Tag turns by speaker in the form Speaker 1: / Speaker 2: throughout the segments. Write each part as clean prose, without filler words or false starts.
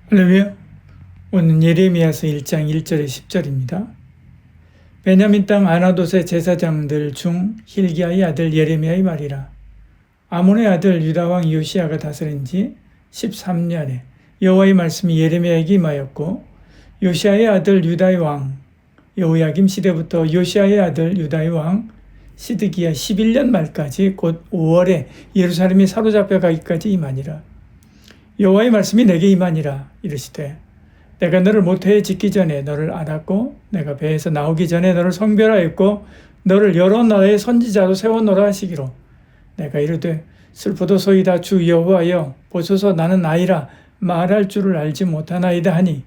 Speaker 1: 할렐루야. 오늘 예레미야서 1장 1절에 10절입니다. 베냐민 땅 아나돗의 제사장들 중 hil기야의 아들 예레미야의 말이라. 아몬의 아들 유다왕 요시야가 다스린 지 13년에 여호와의 말씀이 예레미야에게 임하였고, 요시야의 아들 유다의 왕 여호야김 시대부터 요시야의 아들 유다의 왕 시드기야 11년 말까지 곧 5월에 예루살렘이 사로잡혀 가기까지 임하니라. 여호와의 말씀이 내게 임하니라. 이르시되 내가 너를 모태에 짓기 전에 너를 알았고, 내가 배에서 나오기 전에 너를 성별하였고, 너를 여러 나라의 선지자로 세워놓으라 하시기로, 내가 이르되 슬프도소이다 주 여호와여, 보소서 나는 아이라 말할 줄을 알지 못하나이다 하니,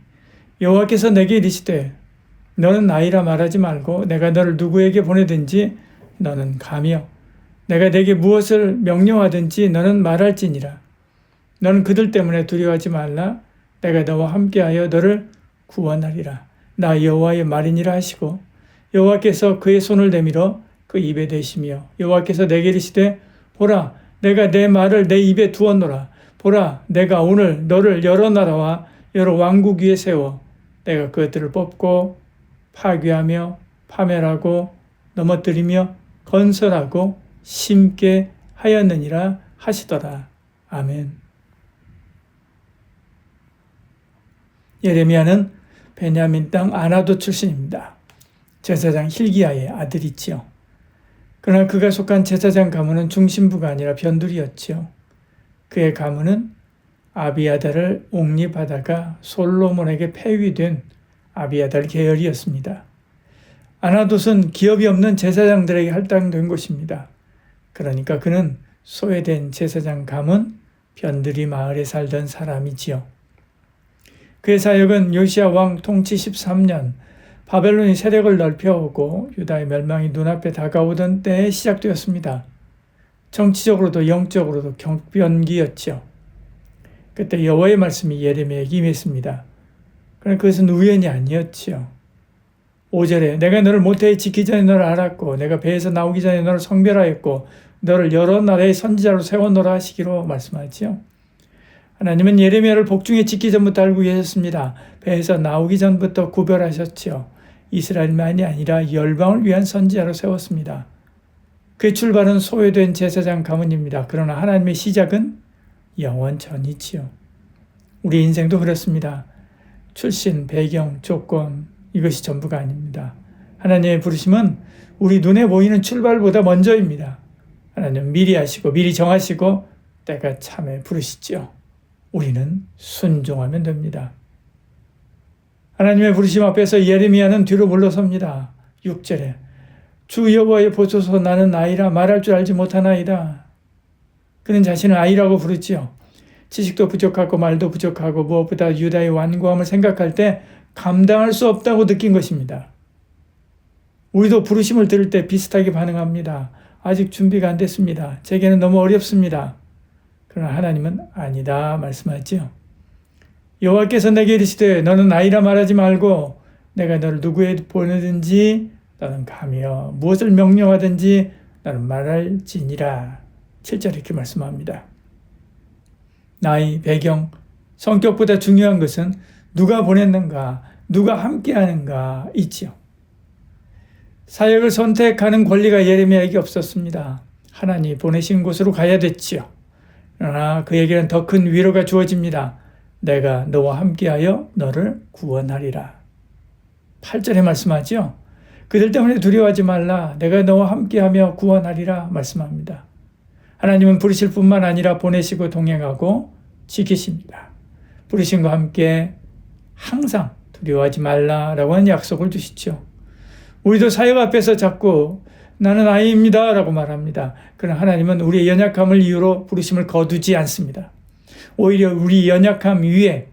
Speaker 1: 여호와께서 내게 이르시되 너는 아이라 말하지 말고 내가 너를 누구에게 보내든지 너는 가며 내가 내게 무엇을 명령하든지 너는 말할지니라. 너는 그들 때문에 두려워하지 말라. 내가 너와 함께하여 너를 구원하리라. 나 여호와의 말이니라 하시고, 여호와께서 그의 손을 내밀어 그 입에 대시며, 여호와께서 내게 이르시되 보라, 내가 내 말을 내 입에 두었노라. 보라, 내가 오늘 너를 여러 나라와 여러 왕국 위에 세워 내가 그것들을 뽑고 파괴하며 파멸하고 넘어뜨리며 건설하고 심게 하였느니라 하시더라. 아멘. 예레미야는 베냐민 땅 아나돗 출신입니다. 제사장 hil기야의 아들이지요. 그러나 그가 속한 제사장 가문은 중심부가 아니라 변두리였지요. 그의 가문은 아비아달을 옹립하다가 솔로몬에게 폐위된 아비아달 계열이었습니다. 아나돗은 기업이 없는 제사장들에게 할당된 곳입니다. 그러니까 그는 소외된 제사장 가문 변두리 마을에 살던 사람이지요. 그의 사역은 요시야 왕 통치 13년 바벨론이 세력을 넓혀오고 유다의 멸망이 눈앞에 다가오던 때에 시작되었습니다. 정치적으로도 영적으로도 격변기였죠. 그때 여호와의 말씀이 예레미야에게 임했습니다. 그러나 그것은 우연이 아니었지요. 5절에 내가 너를 모태에 짓기 전에 너를 알았고, 내가 배에서 나오기 전에 너를 성별하였고, 너를 여러 나라의 선지자로 세워놓으라 하시기로 말씀하지요. 하나님은 예레미야를 복중에 짓기 전부터 알고 계셨습니다. 배에서 나오기 전부터 구별하셨지요. 이스라엘만이 아니라 열방을 위한 선지자로 세웠습니다. 그의 출발은 소외된 제사장 가문입니다. 그러나 하나님의 시작은 영원 전이지요. 우리 인생도 그렇습니다. 출신, 배경, 조건, 이것이 전부가 아닙니다. 하나님의 부르심은 우리 눈에 보이는 출발보다 먼저입니다. 하나님은 미리 하시고 미리 정하시고 때가 참에 부르시지요. 우리는 순종하면 됩니다. 하나님의 부르심 앞에서 예레미야는 뒤로 물러섭니다. 6절에 주 여호와여 보소서 나는 아이라 말할 줄 알지 못하나이다. 그는 자신을 아이라고 부르지요. 지식도 부족하고 말도 부족하고 무엇보다 유다의 완고함을 생각할 때 감당할 수 없다고 느낀 것입니다. 우리도 부르심을 들을 때 비슷하게 반응합니다. 아직 준비가 안 됐습니다. 제게는 너무 어렵습니다. 그러나 하나님은 아니다 말씀하지요. 여호와께서 내게 이르시되 너는 아이라 말하지 말고 내가 너를 누구에게 보내든지 너는 가며 무엇을 명령하든지 너는 말할지니라. 7절 이렇게 말씀합니다. 나이, 배경, 성격보다 중요한 것은 누가 보냈는가, 누가 함께하는가 있지요. 사역을 선택하는 권리가 예레미야에게 없었습니다. 하나님이 보내신 곳으로 가야 됐지요. 그러나 그에게는 더 큰 위로가 주어집니다. 내가 너와 함께하여 너를 구원하리라. 8절에 말씀하지요. 그들 때문에 두려워하지 말라. 내가 너와 함께하며 구원하리라 말씀합니다. 하나님은 부르실 뿐만 아니라 보내시고 동행하고 지키십니다. 부르심과 함께 항상 두려워하지 말라라고 하는 약속을 주시죠. 우리도 사역 앞에서 자꾸 나는 아이입니다 라고 말합니다. 그러나 하나님은 우리의 연약함을 이유로 부르심을 거두지 않습니다. 오히려 우리 연약함 위에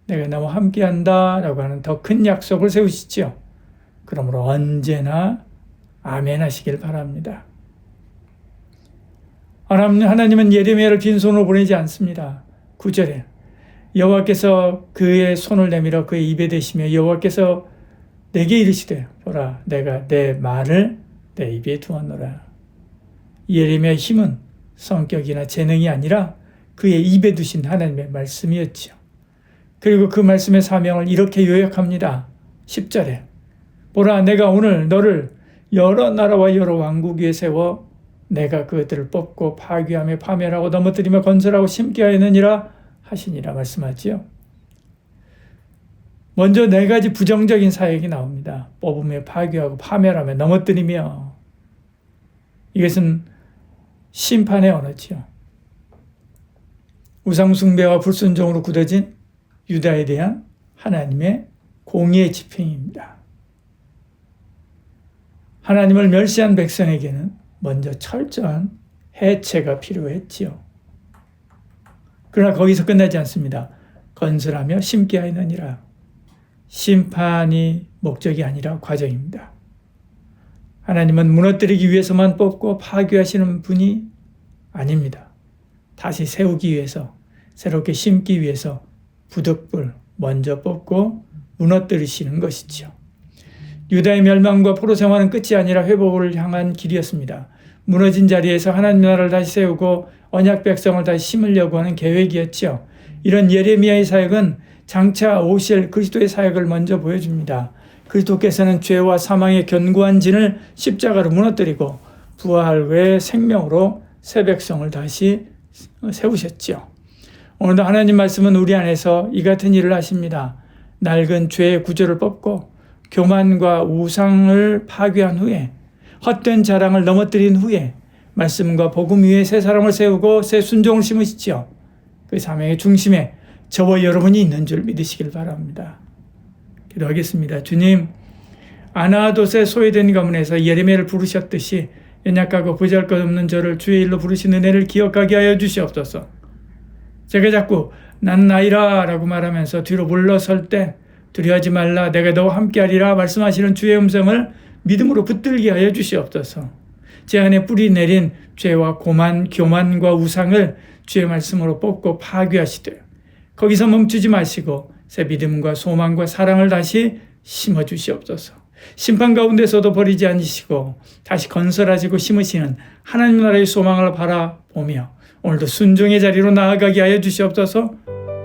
Speaker 1: 내가 너와 함께한다 라고 하는 더 큰 약속을 세우시죠. 그러므로 언제나 아멘 하시길 바랍니다. 하나님은 예레미야를 빈손으로 보내지 않습니다. 9절에 여호와께서 그의 손을 내밀어 그의 입에 대시며 여호와께서 내게 이르시되 보라 내가 내 말을 내 입에 두었노라. 예레미야의 힘은 성격이나 재능이 아니라 그의 입에 두신 하나님의 말씀이었죠. 그리고 그 말씀의 사명을 이렇게 요약합니다. 10절에 보라 내가 오늘 너를 여러 나라와 여러 왕국 위에 세워 내가 그들을 뽑고 파괴하며 파멸하고 넘어뜨리며 건설하고 심게 하였느니라 하시니라 말씀하지요. 먼저 네 가지 부정적인 사역이 나옵니다. 뽑으며 파괴하고 파멸하며 넘어뜨리며. 이것은 심판의 언어지요. 우상숭배와 불순종으로 굳어진 유다에 대한 하나님의 공의의 집행입니다. 하나님을 멸시한 백성에게는 먼저 철저한 해체가 필요했지요. 그러나 거기서 끝나지 않습니다. 건설하며 심게 하였느니라. 심판이 목적이 아니라 과정입니다. 하나님은 무너뜨리기 위해서만 뽑고 파괴하시는 분이 아닙니다. 다시 세우기 위해서, 새롭게 심기 위해서 부득불 먼저 뽑고 무너뜨리시는 것이지요. 유다의 멸망과 포로 생활은 끝이 아니라 회복을 향한 길이었습니다. 무너진 자리에서 하나님 나라를 다시 세우고 언약 백성을 다시 심으려고 하는 계획이었지요. 이런 예레미야의 사역은 장차 오실 그리스도의 사역을 먼저 보여줍니다. 그리스도께서는 죄와 사망의 견고한 진을 십자가로 무너뜨리고 부활 후에 생명으로 새 백성을 다시 세우셨지요. 오늘도 하나님 말씀은 우리 안에서 이 같은 일을 하십니다. 낡은 죄의 구조를 뽑고 교만과 우상을 파괴한 후에 헛된 자랑을 넘어뜨린 후에 말씀과 복음 위에 새 사람을 세우고 새 순종을 심으시지요. 그 사명의 중심에 저와 여러분이 있는 줄 믿으시길 바랍니다. 기도하겠습니다. 주님, 아나돗의 소외된 가문에서 예레미야를 부르셨듯이 연약하고 보잘것없는 저를 주의 일로 부르신 은혜를 기억하게 하여 주시옵소서. 제가 자꾸 난 나이라 라고 말하면서 뒤로 물러설 때 두려워하지 말라 내가 너와 함께하리라 말씀하시는 주의 음성을 믿음으로 붙들게 하여 주시옵소서. 제 안에 뿌리 내린 죄와 교만과 우상을 주의 말씀으로 뽑고 파괴하시되 거기서 멈추지 마시고 새 믿음과 소망과 사랑을 다시 심어 주시옵소서. 심판 가운데서도 버리지 않으시고 다시 건설하시고 심으시는 하나님 나라의 소망을 바라보며 오늘도 순종의 자리로 나아가게 하여 주시옵소서.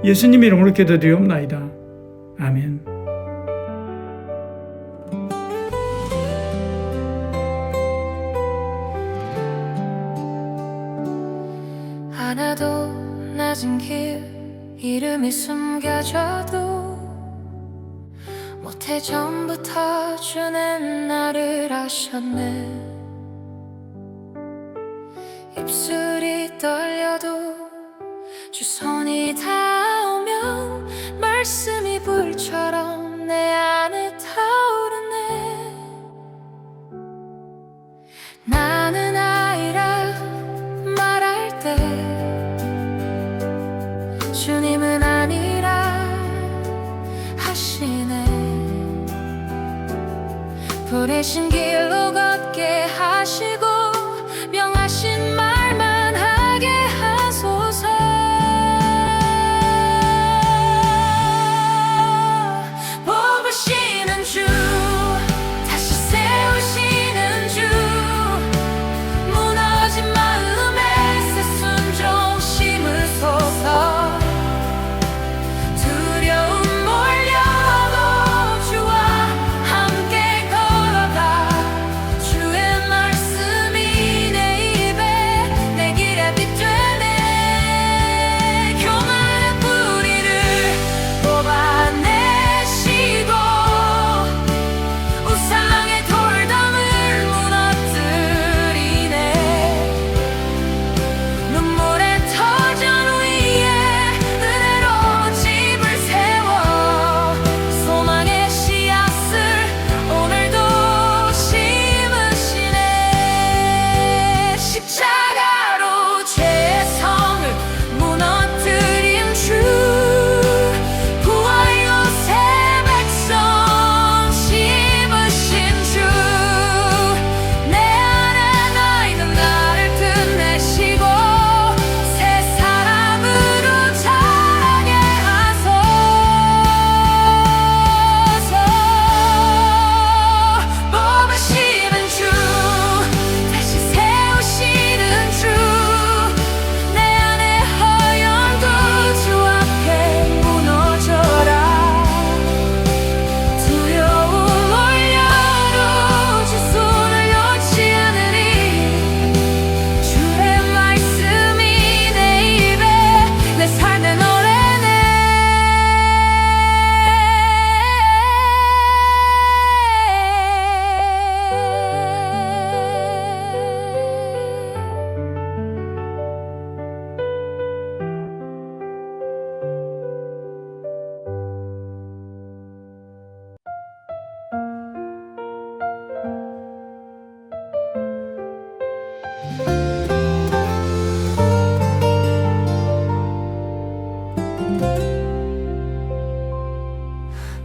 Speaker 1: 예수님 이름으로 기도드리옵나이다. 아멘.
Speaker 2: 하나도 낮은 길 이름이 숨겨져도 못해 전부터 주는 나를 아셨네. 입술이 떨려도 주 손이 닿으면 말씀이 불처럼 내 안에 타오르네. 나는 아이라 말할 때 주님은 아니라 하시네. 부르신 길로 걷게 하시고 명하신 말만 하게 하소서. 뽑으시는 주 다시 세우시는 주 무너진 마음에 새 순종 심으소서.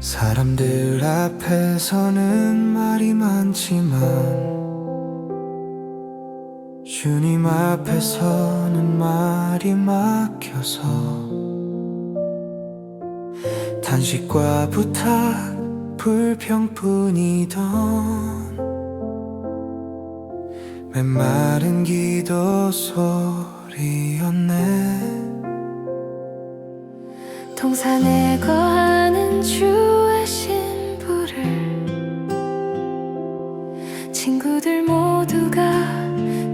Speaker 3: 사람들 앞에서는 말이 많지만 주님 앞에서는 말이 막혀서 단식과 부탁 불평뿐이던 메마른 기도 소리였네.
Speaker 2: 동산에 거하는 주의 신부를 친구들 모두가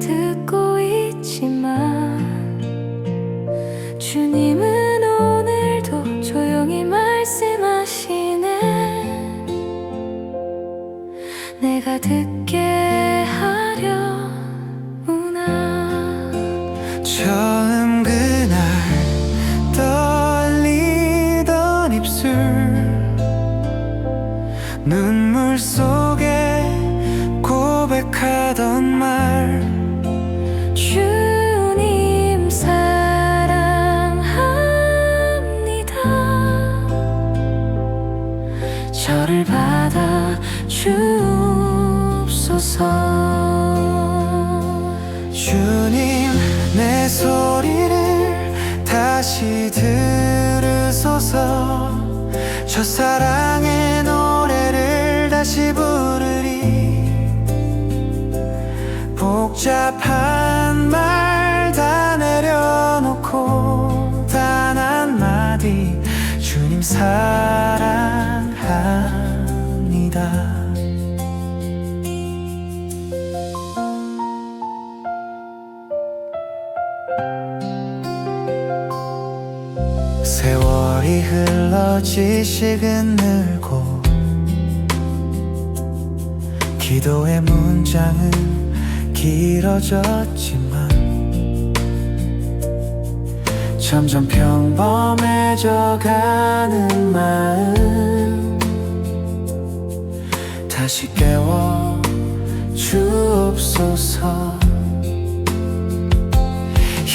Speaker 2: 듣고 있지만 주님은 오늘도 조용히 말씀하시네. 내가 듣게 하려무나.
Speaker 3: 처음 그날 떨리던 입술 눈물 속에 고백하던 말
Speaker 2: 주님 사랑합니다. 저를 받아 주옵소서.
Speaker 3: 주님 내 소리를 다시 들으소서. 첫사랑의 노래를 다시 부르리. 복잡한 말 다 내려놓고 단 한마디 주님 사랑합니다. 세월이 흘러 지식은 늘고 기도의 문장은 길어졌지만 점점 평범해져 가는 마음 다시 깨워 주옵소서.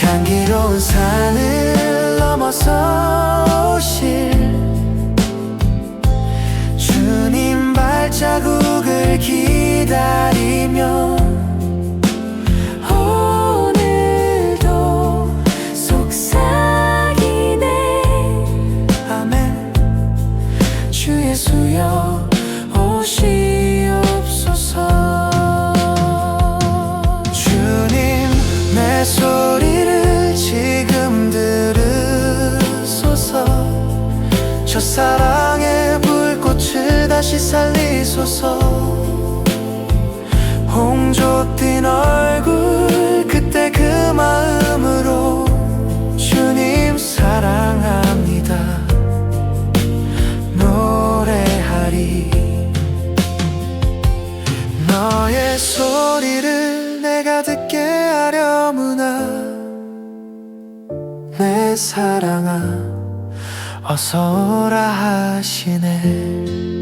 Speaker 3: 향기로운 산을 넘어서 오실 주님 발자국을 기다리며 오늘도 속삭이네. 아멘. 주 예수여 오시옵소서. 주님 내 소리를 지금 들으소서. 첫사랑의 불꽃을 다시 살리소서. 홍조 띈 얼굴 그때 그 마음으로 주님 사랑합니다 노래하리. 너의 소리를 내가 듣게 하려무나. 내 사랑아 어서 오라 하시네.